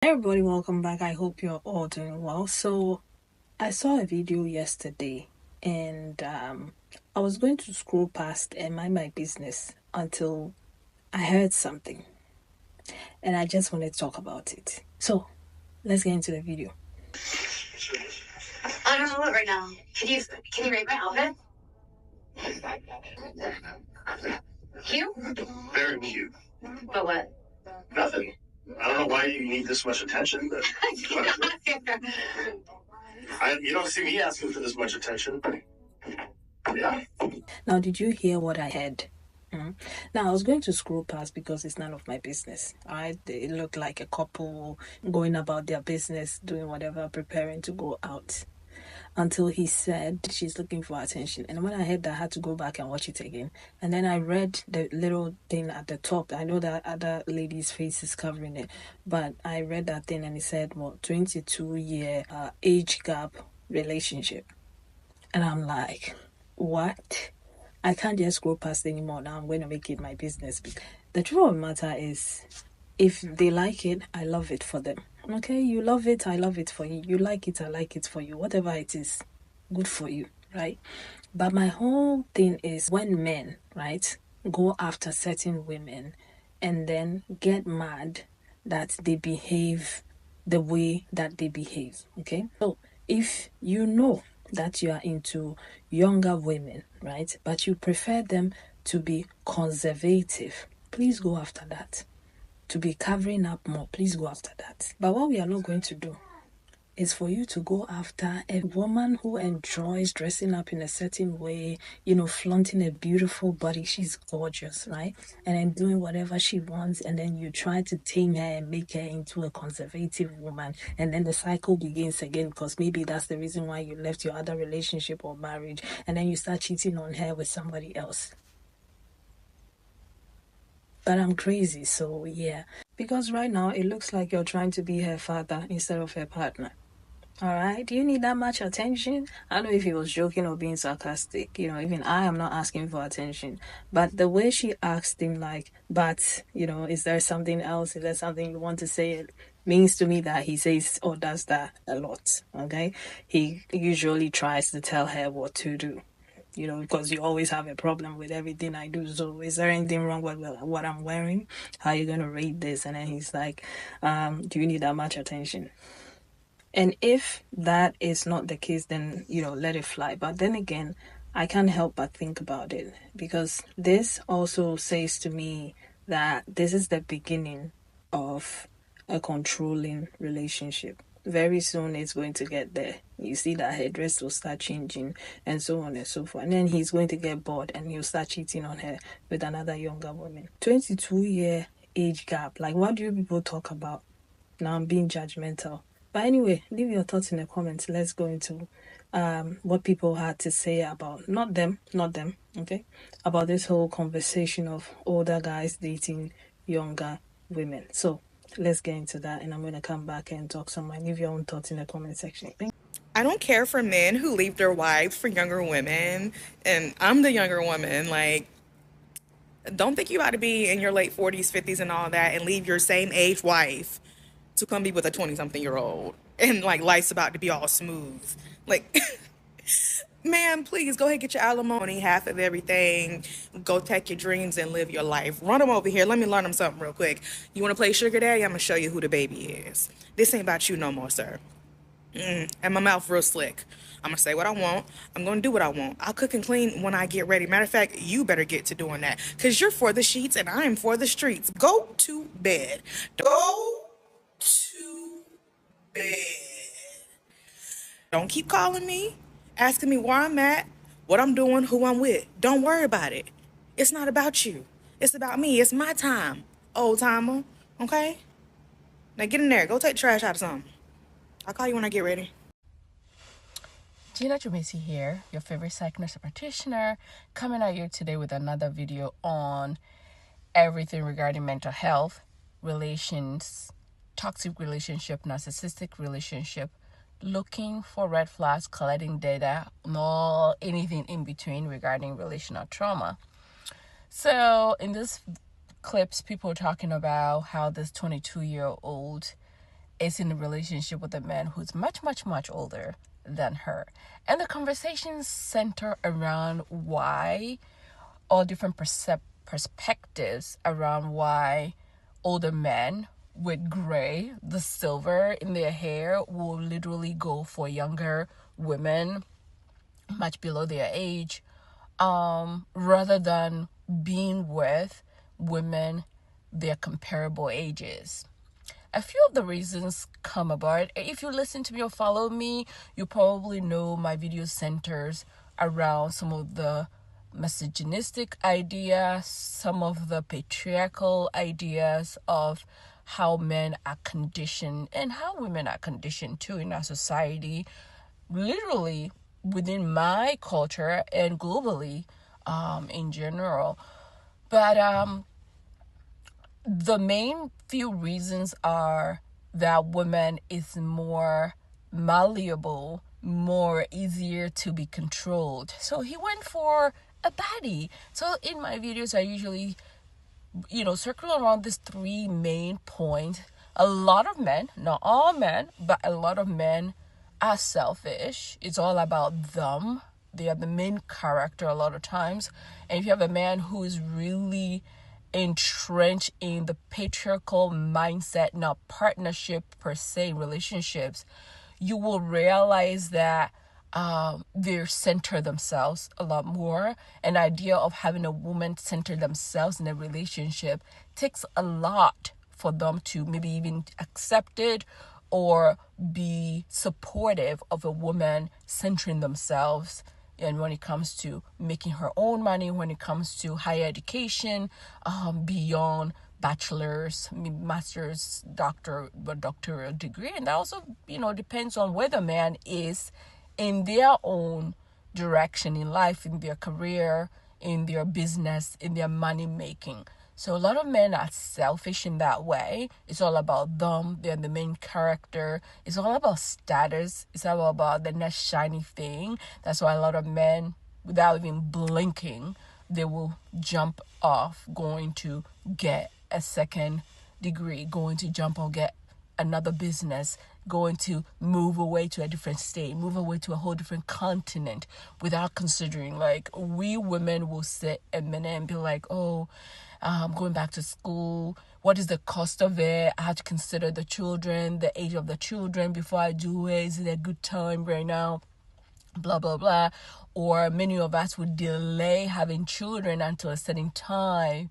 Everybody, welcome back. I hope you're all doing well. So I saw a video yesterday and I was going to scroll past and mind my business until I heard something and I just wanted to talk about it. So let's get into the video. I don't know what right now. Can you rate my outfit? Cute? Very cute. But what? Nothing. I don't know why you need this much attention, but you don't see me asking for this much attention. Yeah. Now, did you hear what I heard? Now, I was going to scroll past because it's none of my business. All right, it looked like a couple going about their business, doing whatever, preparing to go out. Until he said she's looking for attention. And when I heard that, I had to go back and watch it again. And then I read the little thing at the top. I know that other lady's face is covering it, but I read that thing and it said, 22-year age gap relationship. And I'm like, what? I can't just scroll past anymore. Now I'm going to make it my business. The truth of the matter is, if they like it, I love it for them. Okay, you love it, I love it for you. You like it, I like it for you. Whatever it is, good for you, right? But my whole thing is when men, right, go after certain women and then get mad that they behave the way that they behave, okay? So if you know that you are into younger women, right, but you prefer them to be conservative, please go after that. To be covering up more, please go after that. But what we are not going to do is for you to go after a woman who enjoys dressing up in a certain way, flaunting a beautiful body. She's gorgeous, right? And then doing whatever she wants, and then you try to tame her and make her into a conservative woman, and then the cycle begins again because maybe that's the reason why you left your other relationship or marriage, and then you start cheating on her with somebody else. But I'm crazy, so yeah. Because right now, it looks like you're trying to be her father instead of her partner. Alright? Do you need that much attention? I don't know if he was joking or being sarcastic. Even I am not asking for attention. But the way she asked him, is there something else? Is there something you want to say? It means to me that he says or does that a lot. Okay? He usually tries to tell her what to do. Because you always have a problem with everything I do. So is there anything wrong with what I'm wearing? How are you going to rate this? And then he's like, do you need that much attention? And if that is not the case, then, let it fly. But then again, I can't help but think about it. Because this also says to me that this is the beginning of a controlling relationship. Very soon it's going to get there. You see that her dress will start changing and so on and so forth. And then he's going to get bored and he'll start cheating on her with another younger woman. 22-year age gap. Like, what do you people talk about? Now I'm being judgmental. But anyway, leave your thoughts in the comments. Let's go into what people had to say about, not them, okay? About this whole conversation of older guys dating younger women. So let's get into that, and I'm going to come back and talk some. Leave your own thoughts in the comment section. I don't care for men who leave their wives for younger women, and I'm the younger woman. Like, don't think you ought to be in your late 40s, 50s, and all that, and leave your same age wife to come be with a 20-something-year-old, and like life's about to be all smooth. Like, man, please go ahead, get your alimony, half of everything. Go take your dreams and live your life. Run them over here. Let me learn them something real quick. You want to play sugar daddy? I'm going to show you who the baby is. This ain't about you no more, sir. And my mouth real slick. I'm going to say what I want. I'm going to do what I want. I'll cook and clean when I get ready. Matter of fact, you better get to doing that because you're for the sheets and I'm for the streets. Go to bed. Go to bed. Don't keep calling me, asking me where I'm at, what I'm doing, who I'm with. Don't worry about it. It's not about you. It's about me. It's my time, old timer. Okay? Now get in there. Go take the trash out of something. I'll call you when I get ready. Gina Jumesi here, your favorite psych nurse practitioner, coming at you today with another video on everything regarding mental health, relations, toxic relationship, narcissistic relationship, looking for red flags, collecting data, or anything in between regarding relational trauma. So in this clips, people are talking about how this 22-year-old is in a relationship with a man who's much, much, much older than her. And the conversations center around why, all different perspectives around why older men with gray, the silver in their hair, will literally go for younger women much below their age, rather than being with women their comparable ages. A few of the reasons come about. If you listen to me or follow me, you probably know my video centers around some of the misogynistic ideas, some of the patriarchal ideas of how men are conditioned and how women are conditioned too in our society, literally within my culture and globally, in general. But the main few reasons are that women is more malleable, more easier to be controlled. So he went for a baddie. So in my videos, I usually, circle around these three main points. A lot of men, not all men, but a lot of men are selfish. It's all about them. They are the main character a lot of times. And if you have a man who is really entrenched in the patriarchal mindset, not partnership per se, relationships, you will realize that they center themselves a lot more. An idea of having a woman center themselves in a relationship takes a lot for them to maybe even accept it or be supportive of a woman centering themselves. And when it comes to making her own money, when it comes to higher education, beyond bachelor's, master's, doctoral degree. And that also, depends on where the man is in their own direction in life, in their career, in their business, in their money making. So a lot of men are selfish in that way. It's all about them. They're the main character. It's all about status. It's all about the next shiny thing. That's why a lot of men, without even blinking, they will jump off going to get a second degree, going to jump or get another business, going to move away to a different state, move away to a whole different continent without considering. Like, we women will sit a minute and be like, going back to school, what is the cost of it? I have to consider the children, the age of the children before I do it. Is it a good time right now? Blah, blah, blah. Or many of us would delay having children until a certain time,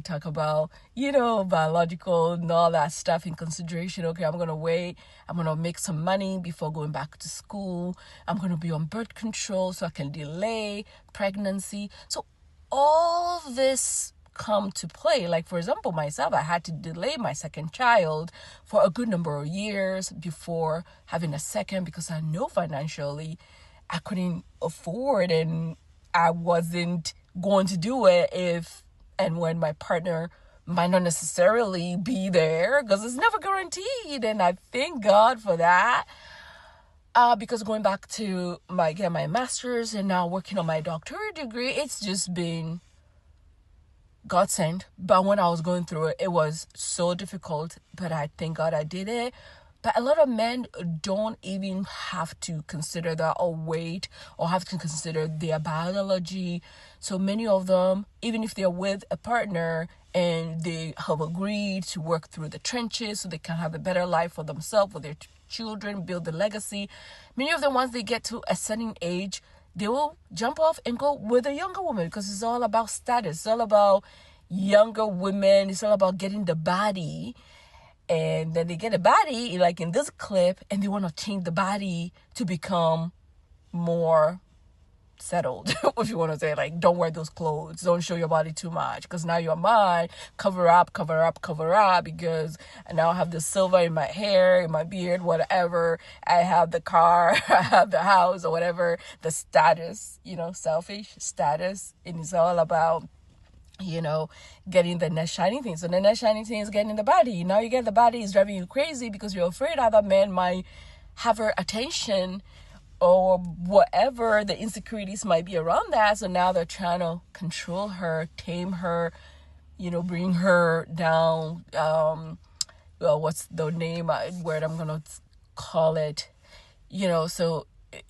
talk about, biological and all that stuff in consideration. Okay, I'm going to wait. I'm going to make some money before going back to school. I'm going to be on birth control so I can delay pregnancy. So all this come to play. Like, for example, myself, I had to delay my second child for a good number of years before having a second, because I know financially I couldn't afford and I wasn't going to do it if and when my partner might not necessarily be there, because it's never guaranteed. And I thank God for that. Because going back to my master's and now working on my doctoral degree, it's just been godsend. But when I was going through it, it was so difficult, but I thank God I did it. But a lot of men don't even have to consider that or wait or have to consider their biology. So many of them, even if they're with a partner and they have agreed to work through the trenches so they can have a better life for themselves, for their children, build a legacy, many of them, once they get to a certain age, they will jump off and go with a younger woman, because it's all about status. It's all about younger women. It's all about getting the body. And then they get a body, like in this clip, and they want to change the body to become more settled, if you want to say, like, don't wear those clothes, don't show your body too much, because now you're mine, cover up, because I now have the silver in my hair, in my beard, whatever, I have the car, I have the house, or whatever, the status, selfish status. And it's all about, getting the next shiny thing. So the next shiny thing is getting the body. Now you get the body, is driving you crazy because you're afraid other men might have her attention or whatever the insecurities might be around that. So now they're trying to control her, tame her, bring her down, what's the name, word I'm gonna call it, so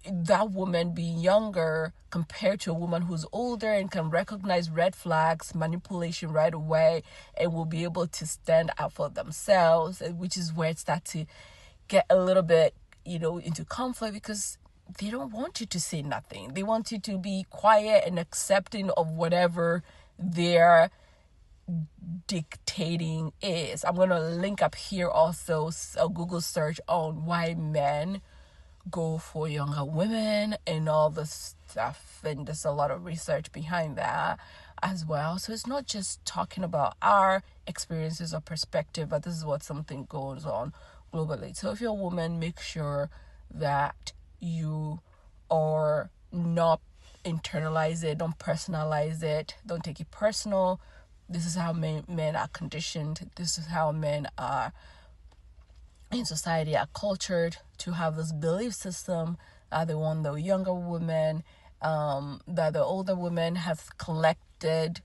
that woman being younger compared to a woman who's older and can recognize red flags, manipulation right away, and will be able to stand up for themselves, which is where it starts to get a little bit, into conflict, because they don't want you to say nothing. They want you to be quiet and accepting of whatever they're dictating is. I'm going to link up here also a Google search on why men go for younger women and all this stuff, and there's a lot of research behind that as well. So it's not just talking about our experiences or perspective, but this is what something goes on globally. So if you're a woman, make sure that you are not internalize it, don't personalize it, don't take it personal. This is how men are conditioned. This is how men are in society, are cultured to have this belief system that they want the younger women, that the older women have collected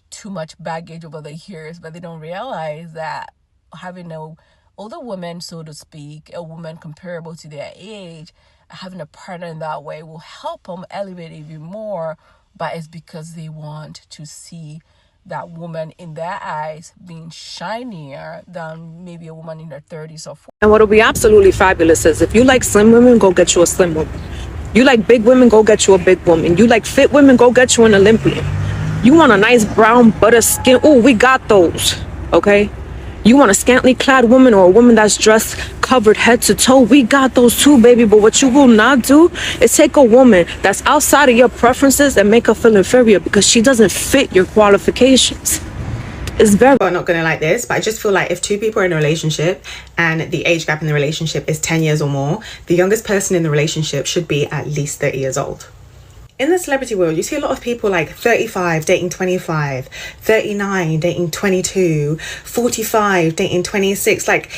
too much baggage over the years, but they don't realize that having a older woman, so to speak, a woman comparable to their age, having a partner in that way will help them elevate even more. But it's because they want to see that woman in their eyes being shinier than maybe a woman in her 30s or 40s. And what'll be absolutely fabulous is if you like slim women, go get you a slim woman. You like big women, go get you a big woman. You like fit women, go get you an Olympian. You want a nice brown butter skin? Oh, we got those, okay? You want a scantily clad woman or a woman that's dressed covered head to toe? We got those too, baby. But what you will not do is take a woman that's outside of your preferences and make her feel inferior because she doesn't fit your qualifications. It's very... I'm not gonna like this, but I just feel like if two people are in a relationship and the age gap in the relationship is 10 years or more, the youngest person in the relationship should be at least 30 years old. In the celebrity world, you see a lot of people like 35 dating 25, 39 dating 22, 45 dating 26. Like,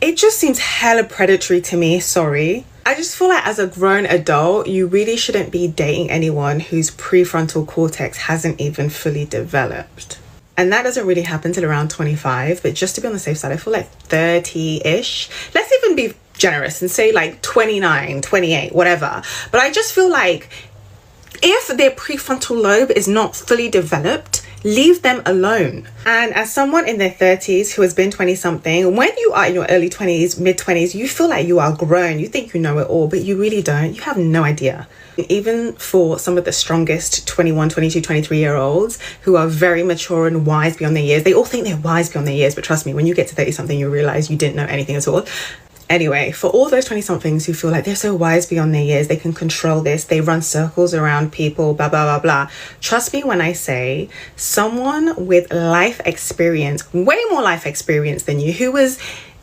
it just seems hella predatory to me, sorry. I just feel like as a grown adult, you really shouldn't be dating anyone whose prefrontal cortex hasn't even fully developed. And that doesn't really happen till around 25, but just to be on the safe side, I feel like 30-ish. Let's even be generous and say like 29, 28, whatever. But I just feel like if their prefrontal lobe is not fully developed, leave them alone. And as someone in their 30s who has been 20 something, when you are in your early 20s, mid 20s, you feel like you are grown. You think you know it all, but you really don't. You have no idea. Even for some of the strongest 21, 22, 23-year-olds who are very mature and wise beyond their years, they all think they're wise beyond their years, but trust me, when you get to 30 something, you realize you didn't know anything at all. Anyway, for all those 20-somethings who feel like they're so wise beyond their years, they can control this, they run circles around people, blah, blah, blah, blah. Trust me when I say someone with life experience, way more life experience than you, who was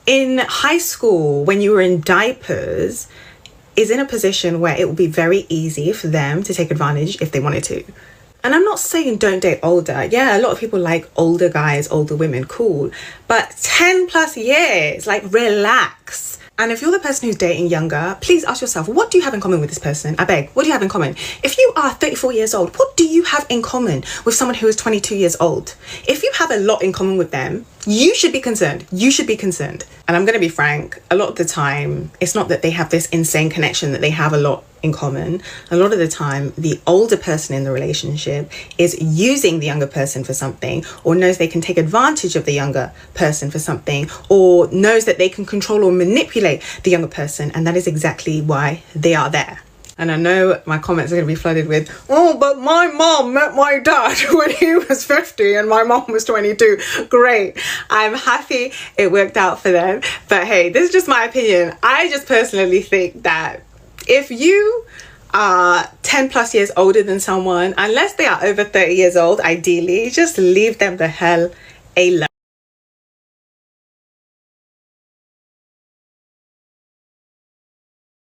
in high school when you were in diapers, is in a position where it will be very easy for them to take advantage if they wanted to. And I'm not saying don't date older. Yeah, a lot of people like older guys, older women, cool. But 10 plus years, like relax. And if you're the person who's dating younger, please ask yourself, what do you have in common with this person? I beg, what do you have in common? If you are 34 years old, what do you have in common with someone who is 22 years old? If you have a lot in common with them, you should be concerned. You should be concerned. And I'm going to be frank, a lot of the time, it's not that they have this insane connection, that they have a lot in common. A lot of the time, the older person in the relationship is using the younger person for something, or knows they can take advantage of the younger person for something, or knows that they can control or manipulate the younger person. And that is exactly why they are there. And I know my comments are going to be flooded with, oh, but my mom met my dad when he was 50 and my mom was 22. Great. I'm happy it worked out for them. But hey, this is just my opinion. I just personally think that if you are 10 plus years older than someone, unless they are over 30 years old, ideally, just leave them the hell alone.